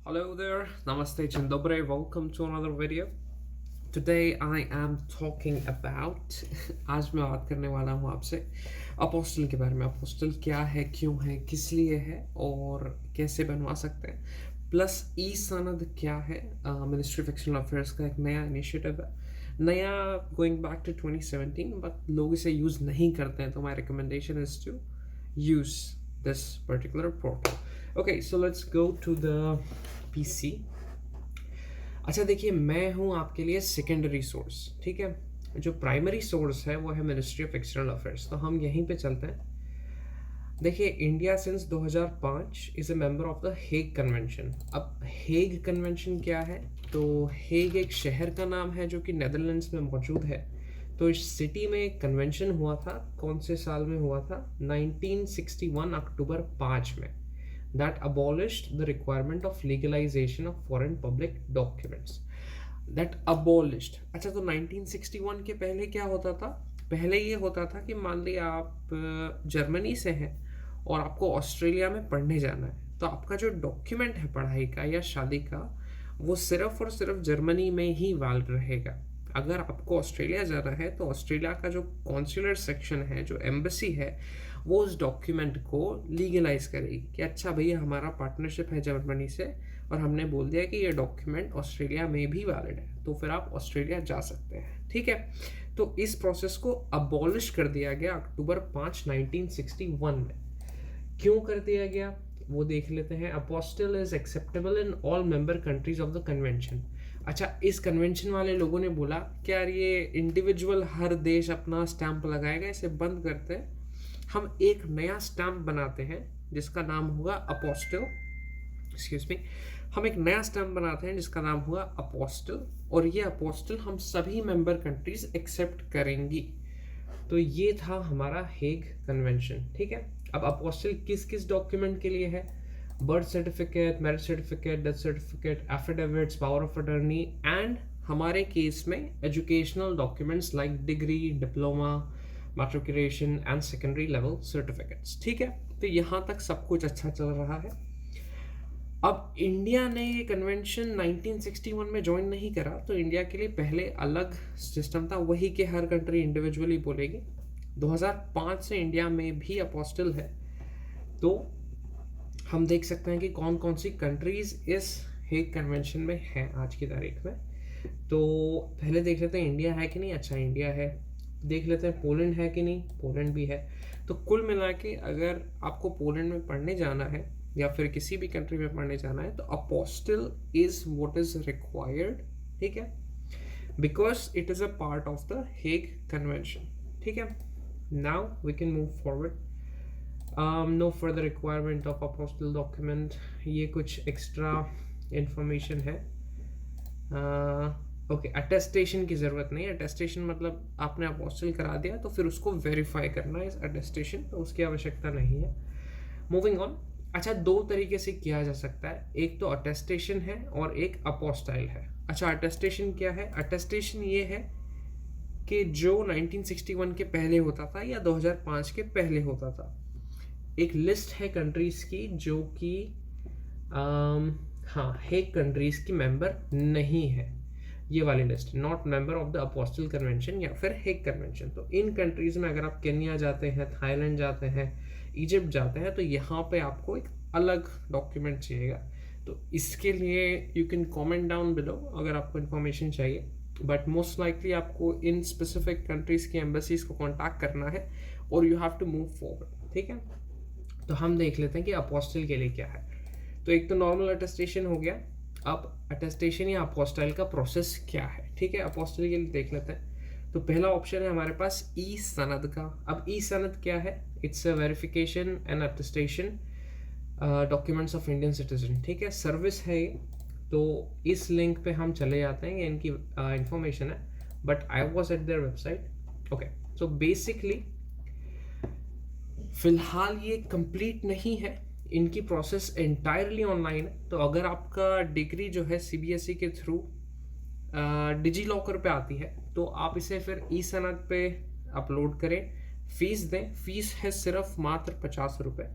Hello there, Namaste Chindobre, welcome to another video. Today I am talking about आज मैं बात करने वाला हूँ आपसे अपोस्टल के बारे में। अपोस्टल क्या है, क्यों है, किस लिए है और कैसे बनवा सकते हैं। प्लस ई सनद क्या है, मिनिस्ट्री ऑफ एक्सटर्नल अफेयर्स का एक नया इनिशिएटिव है, नया गोइंग बैक टू 2017, बट लोग इसे यूज़ नहीं करते हैं, तो my recommendation is to use this particular portal. Okay, so let's go to the PC. अच्छा देखिए, मैं हूँ आपके लिए सेकेंडरी सोर्स, ठीक है। जो प्राइमरी सोर्स है वो है मिनिस्ट्री ऑफ एक्सटर्नल अफेयर्स, तो हम यहीं पे चलते हैं। देखिए, India since 2005 is a member of the Hague convention. अब हेग कन्वेंशन क्या है, तो हेग एक शहर का नाम है जो कि नेदरलैंड्स में मौजूद है। तो इस सिटी में एक कन्वेंशन हुआ था, कौन से साल में हुआ था, 1961 अक्टूबर 5 में, that abolished the requirement of legalization of foreign public documents. That abolished. अच्छा, तो 1961 के पहले क्या होता था? पहले ये होता था कि मान लिया आप जर्मनी से हैं और आपको ऑस्ट्रेलिया में पढ़ने जाना है, तो आपका जो डॉक्यूमेंट है पढ़ाई का या शादी का, वो सिर्फ और सिर्फ जर्मनी में ही वैलिड रहेगा। अगर आपको ऑस्ट्रेलिया जाना है तो ऑस्ट्रेलिया का जो कॉन्सुलर सेक्शन है, जो एम्बेसी है, वो उस डॉक्यूमेंट को लीगलाइज करेगी कि अच्छा भैया, हमारा पार्टनरशिप है जर्मनी से और हमने बोल दिया कि ये डॉक्यूमेंट ऑस्ट्रेलिया में भी वैलिड है, तो फिर आप ऑस्ट्रेलिया जा सकते हैं, ठीक है। तो इस प्रोसेस को अबॉलिश कर दिया गया अक्टूबर 5, 1961 में। क्यों कर दिया गया वो देख लेते हैं। Apostle is acceptable in all member countries of the convention. अच्छा, इस कन्वेंशन वाले लोगों ने बोला कि यार ये इंडिविजुअल हर देश अपना स्टैंप लगाएगा, इसे बंद करते हैं, हम एक नया स्टैंप बनाते हैं जिसका नाम होगा अपोस्टल। एक्सक्यूज मी, हम एक नया स्टैंप बनाते हैं जिसका नाम होगा अपोस्टल, और ये अपोस्टल हम सभी मेंबर कंट्रीज एक्सेप्ट करेंगी। तो ये था हमारा हेग कन्वेंशन, ठीक है। अब अपोस्टल किस किस डॉक्यूमेंट के लिए है? Birth certificate, marriage certificate, death certificate, affidavits, power of attorney, and हमारे केस में educational documents like degree, diploma, matriculation and secondary level certificates, ठीक है। तो यहाँ तक सब कुछ अच्छा चल रहा है। अब इंडिया ने ये कन्वेंशन 1961 में ज्वाइन नहीं करा, तो इंडिया के लिए पहले अलग सिस्टम था, वही कि हर कंट्री इंडिविजुअली बोलेगी। 2005 से इंडिया में भी अपोस्टल है, तो हम देख सकते हैं कि कौन कौन सी कंट्रीज इस हेग कन्वेंशन में हैं आज की तारीख में। तो पहले देख लेते हैं इंडिया है कि नहीं। अच्छा, इंडिया है। देख लेते हैं पोलैंड है कि नहीं। पोलैंड भी है। तो कुल मिला के अगर आपको पोलैंड में पढ़ने जाना है या फिर किसी भी कंट्री में पढ़ने जाना है, तो apostille is what is required, ठीक है, because it is a part of the Hague convention, ठीक है। Now we can move forward. No further requirement of apostille document, ये कुछ एक्स्ट्रा इंफॉर्मेशन है। ओके, अटेस्टेशन की ज़रूरत नहीं है। अटेस्टेशन मतलब आपने अपोस्टल करा दिया तो फिर उसको वेरीफाई करना है, इस अटेस्टेशन, तो उसकी आवश्यकता नहीं है। Moving on. अच्छा, दो तरीके से किया जा सकता है, एक तो अटेस्टेशन है और एक अपोस्टाइल है। अच्छा, अटेस्टेशन क्या है? अटेस्टेशन ये है कि जो 1961 के पहले होता था या 2005 के पहले होता था, एक लिस्ट है कंट्रीज की जो कि हाँ, हेग कंट्रीज की मेंबर नहीं है। ये वाली list, not member of the apostle convention या फिर हेग कन्वेंशन। तो इन कंट्रीज में अगर आप केन्या जाते हैं, थाईलैंड जाते हैं, इजिप्ट जाते हैं, तो यहाँ पे आपको एक अलग डॉक्यूमेंट चाहिएगा। तो इसके लिए you can comment down below अगर आपको इन्फॉर्मेशन चाहिए, बट मोस्ट लाइकली आपको इन स्पेसिफिक कंट्रीज की एम्बेसीज को कॉन्टैक्ट करना है और you have to move forward, ठीक है। तो हम देख लेते हैं कि अपोस्टल के लिए क्या है। तो एक तो नॉर्मल अटेस्टेशन हो गया। अब अटेस्टेशन या अपोस्टाइल का प्रोसेस क्या है, ठीक है। अपोस्टाइल के लिए देख लेते हैं। तो पहला ऑप्शन है हमारे पास ई सनद का। अब ई सनद क्या है? It's a verification and attestation documents of Indian citizen, ठीक है, सर्विस है ये। तो इस लिंक पे हम चले जाते हैं, ये इनकी इंफॉर्मेशन है, but I was at their website. Okay, so basically फिलहाल ये कंप्लीट नहीं है, इनकी प्रोसेस एंटायरली ऑनलाइन है। तो अगर आपका डिग्री जो है सीबीएसई के थ्रू डिजी लॉकर पे आती है, तो आप इसे फिर ई सनद पे अपलोड करें, फीस दें। फीस है सिर्फ मात्र 50 रुपये।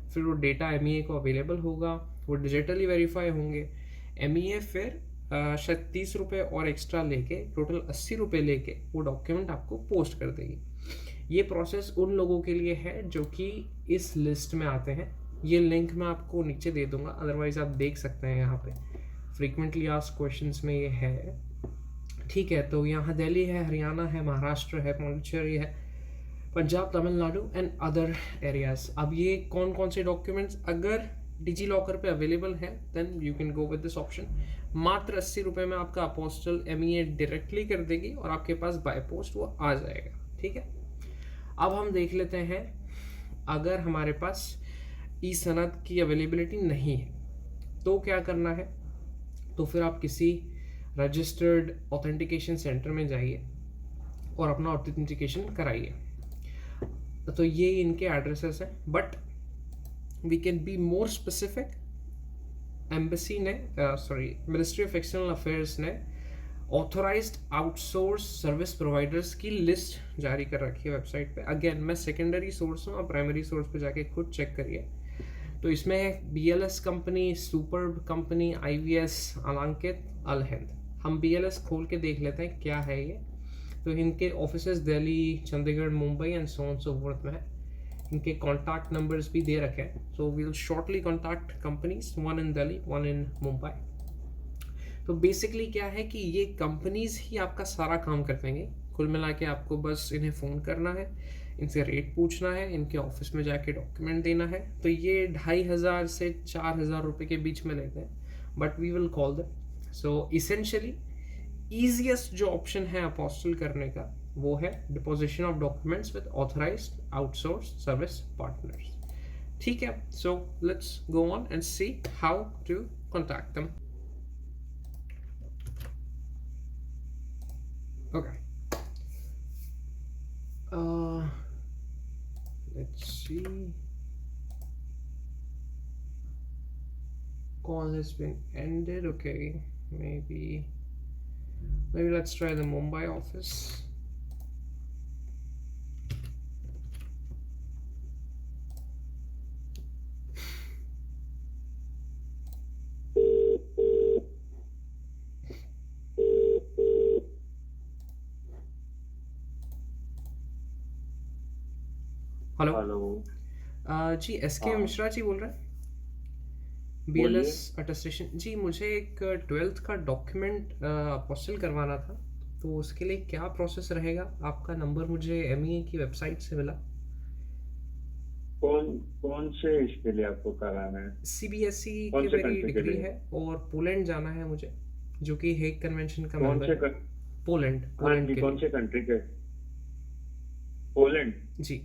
फिर वो डेटा एमईए को अवेलेबल होगा, वो डिजिटली वेरीफाई होंगे। MEA फिर शायद 30 रुपये और एक्स्ट्रा लेके टोटल 80 रुपये लेके वो डॉक्यूमेंट आपको पोस्ट कर देगी। ये प्रोसेस उन लोगों के लिए है जो कि इस लिस्ट में आते हैं। ये लिंक मैं आपको नीचे दे दूंगा, अदरवाइज आप देख सकते हैं यहाँ पे फ्रीक्वेंटली आस्क्ड क्वेश्चंस में ये है। ठीक है, तो यहाँ दिल्ली है, हरियाणा है, महाराष्ट्र है, पौंडीचेरी है, Punjab, Tamil Nadu and other areas. अब ये कौन कौन से डॉक्यूमेंट्स अगर डिजी लॉकर पे अवेलेबल है then you can go with this option. मात्र 80 रुपये में आपका अपोस्टल MEA डायरेक्टली कर देगी और आपके पास बाय पोस्ट वो आ जाएगा। ठीक है, अब हम देख लेते हैं अगर हमारे पास ई सनद की अवेलेबिलिटी नहीं है तो क्या करना है। तो फिर आप किसी रजिस्टर्ड ऑथेंटिकेशन सेंटर में जाइए और अपना ऑथेंटिकेशन कराइए। तो ये इनके एड्रेसेस हैं, but we can be more specific. Embassy ने मिनिस्ट्री ऑफ एक्सटर्नल अफेयर्स ने ऑथोराइज्ड आउटसोर्स सर्विस प्रोवाइडर्स की लिस्ट जारी कर रखी है वेबसाइट पे। अगेन मैं सेकेंडरी सोर्स हूँ, आप प्राइमरी सोर्स पे जाके खुद चेक करिए। तो इसमें है BLS company, superb company, IVS, अलांकित, Alhind. हम BLS खोल के देख लेते हैं क्या है ये। तो इनके offices Delhi, Chandigarh, Mumbai and so on so forth में है। इनके कॉन्टैक्ट नंबर्स भी दे रखे हैं। So we will shortly contact companies, one in Delhi, one in Mumbai. तो बेसिकली क्या है कि ये कंपनीज ही आपका सारा काम कर देंगे। कुल मिला के आपको बस इन्हें फ़ोन करना है, इनसे रेट पूछना है, इनके ऑफिस में जाके डॉक्यूमेंट देना है। तो ये 2500 से 4000 रुपये के बीच में लेते हैं, but we will call them. So essentially easiest जो ऑप्शन है अपोस्टल करने का वो है deposition of documents with authorised outsource service partners. ठीक है, so let's go on and see how to contact them. Okay. Let's see. Call has been ended. Okay, maybe let's try the Mumbai office. Hello जी, SK Mishra ji बोल रहे हैं BLS attestation जी। मुझे एक 12th का document apostle करवाना था, तो उसके लिए क्या प्रोसेस रहेगा? आपका नंबर मुझे MEA की वेबसाइट से मिला। कौन से इसके लिए आपको कराना है? CBSE की मेरी डिग्री है और पोलैंड जाना है मुझे, जो कि हेग कन्वेंशन का मेंबर है। पोलैंड के कौन से कंट्री के? पोलैंड जी,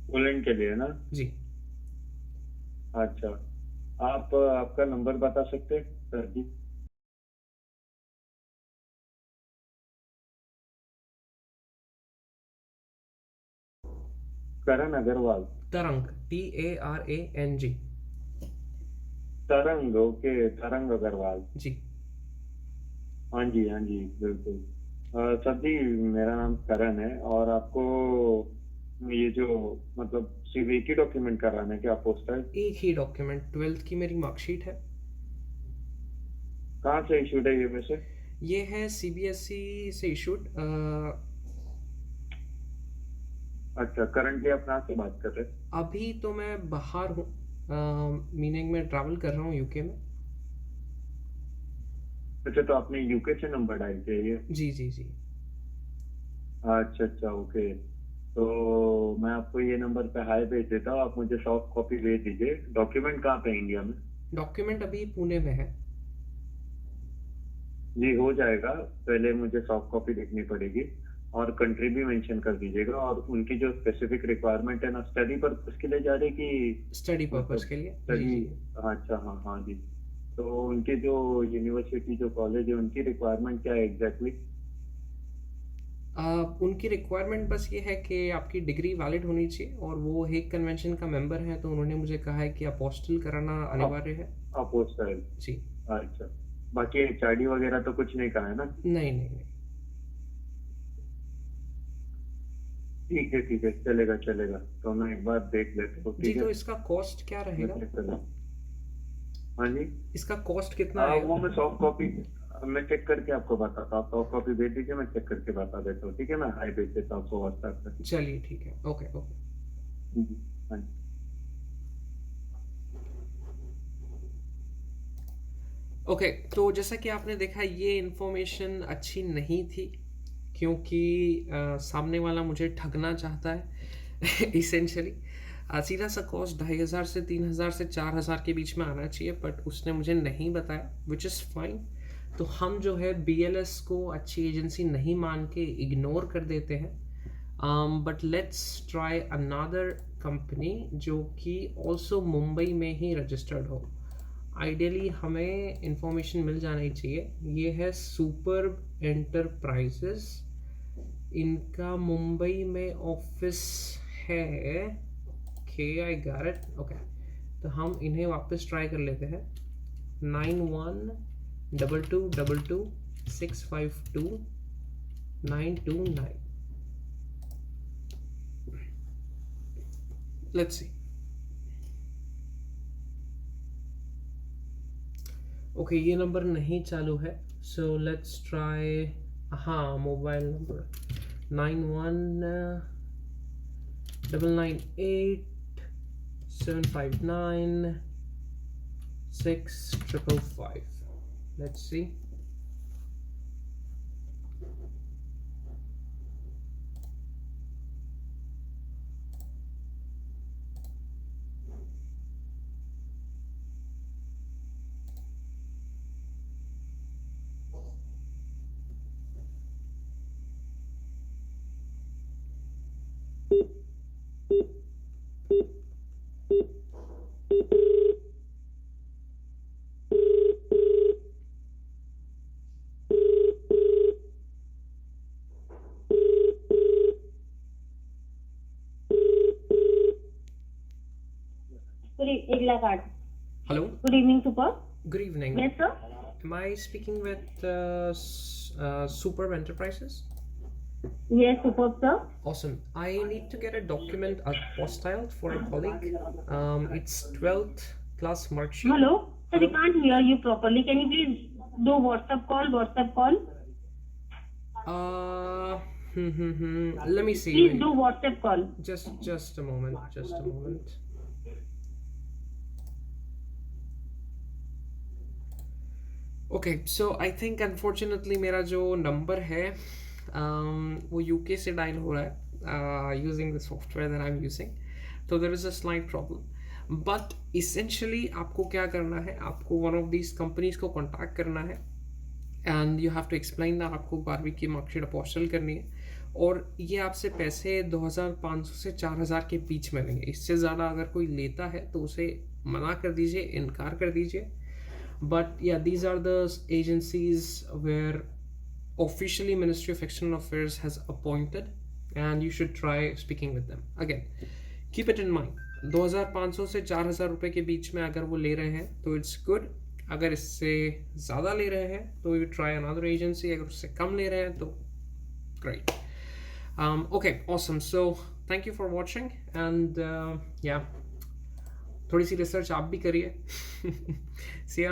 पोलैंड के लिए ना जी। अच्छा, आप आपका नंबर बता सकते हैं सर जी? करण अग्रवाल। तरंग, TARANG। तरंग, ओके, तरंग अग्रवाल जी। हाँ जी बिल्कुल। सर जी, मेरा नाम करण है और आपको ये जो मतलब सिर्फ एक ही डॉक्यूमेंट कराना है क्या पोस्टर? एक ही डॉक्यूमेंट, 12th की मेरी मार्कशीट है। कहाँ से इशूड है ये वैसे? ये है CBSE से इशूड। अच्छा, करंटली आप कहाँ से बात कर रहे हैं? अभी तो मैं बाहर हूँ, मीनिंग में ट्रैवल कर रहा हूँ UK में। अच्छा, तो आपने UK से नंबर डायल किया ये? जी जी जी। अच्छा ओके। तो मैं आपको ये नंबर पे हाई भेज देता हूँ, आप मुझे सॉफ्ट कॉपी भेज दीजिए। डॉक्यूमेंट कहाँ पे इंडिया में? डॉक्यूमेंट अभी पुणे में है। जी हो जाएगा, पहले मुझे सॉफ्ट कॉपी देखनी पड़ेगी और कंट्री भी मेंशन कर दीजिएगा। और उनकी जो स्पेसिफिक रिक्वायरमेंट है ना, स्टडी पर्पस के लिए जा रही कि स्टडी पर्पस के लिए? स्टडी? अच्छा हाँ जी। तो उनकी जो यूनिवर्सिटी जो कॉलेज है उनकी रिक्वायरमेंट क्या है एग्जैक्टली? उनकी रिक्वायरमेंट बस ये है कि आपकी डिग्री वैलिड होनी चाहिए और वो हेग कन्वेंशन का मेंबर है। तो उन्होंने मुझे कहा है कि अपोस्टल कराना अनिवार्य है। अपोस्टल जी। अच्छा, बाकी HRD वगैरह तो कुछ नहीं कहा है ना? नहीं। ठीक है, चलेगा। तो मैं एक बार देख लेता हूँ। जी, तो इसका कॉस्ट क्या रहेगा? हाँ जी। इसका कॉस्ट कितना है? वो मैं सॉफ्ट कॉपी मैं चेक करके आपको बताता हूँ। आप सॉफ्ट कॉपी भेज दीजिए, मैं चेक करके बता देता हूँ। ठीक है, मैं हाई भेज देता हूँ आपको व्हाट्सएप पे। चलिए ठीक है, ओके ओके। जी, हाँ जी। ओके, तो जैसा कि आपने देखा, ये इन्फॉर्मेशन अच्छी नहीं थी क्योंकि सामने वाला मुझे ठगना चाहता है इसेंशली। सीधा सा कॉस्ट 2,500 से 3,000 से 4,000 के बीच में आना चाहिए, बट उसने मुझे नहीं बताया, विच इज़ फाइन। तो हम जो है BLS को अच्छी एजेंसी नहीं मान के इग्नोर कर देते हैं। But let's try another company जो कि ऑल्सो मुंबई में ही रजिस्टर्ड हो। आइडियली हमें इंफॉर्मेशन मिल जानी चाहिए। ये है सुपर्ब एंटरप्राइजेस, इनका मुंबई में ऑफिस है। Okay, I got it. Okay, तो हम इन्हें वापस ट्राई कर लेते हैं। 91222652 लेट्स सी। ओके, ये नंबर नहीं चालू है, सो लेट्स ट्राई। हाँ, मोबाइल नंबर 919987596555। Let's see. एक लाख आठ. Hello. Good evening, Super. Good evening. Yes, sir. Am I speaking with Superb Enterprises? Yes, superb, sir. Awesome. I need to get a document, a apostille for a colleague. It's 12th class mark sheet. Hello. Sir, we can't hear you properly. Can you please do WhatsApp call? WhatsApp call. Let me see. Please do WhatsApp call. Just a moment. Just a moment. Okay, so I think unfortunately मेरा जो number है वो UK से dial हो रहा है using the software that I am using. तो there is a slight problem, but essentially आपको क्या करना है, आपको वन ऑफ दीज कंपनीज को कॉन्टैक्ट करना है and you have to explain that आपको 12वीं की मार्कशीट अपोस्टल करनी है, और ये आपसे पैसे 2,500 से 4,000 के बीच में लेंगे। इससे ज़्यादा अगर कोई लेता है तो उसे मना कर दीजिए, इनकार कर दीजिए। But yeah, these are the agencies where officially Ministry of External Affairs has appointed, and you should try speaking with them. Again, keep it in mind, 2,500 से 4,000 रुपए के बीच में अगर वो ले रहे हैं तो it's good. अगर इससे ज़्यादा ले रहे हैं तो you try another agency. अगर उससे कम ले रहे हैं तो great. Okay, awesome. So thank you for watching, and yeah, थोड़ी सी रिसर्च आप भी करिए। See ya.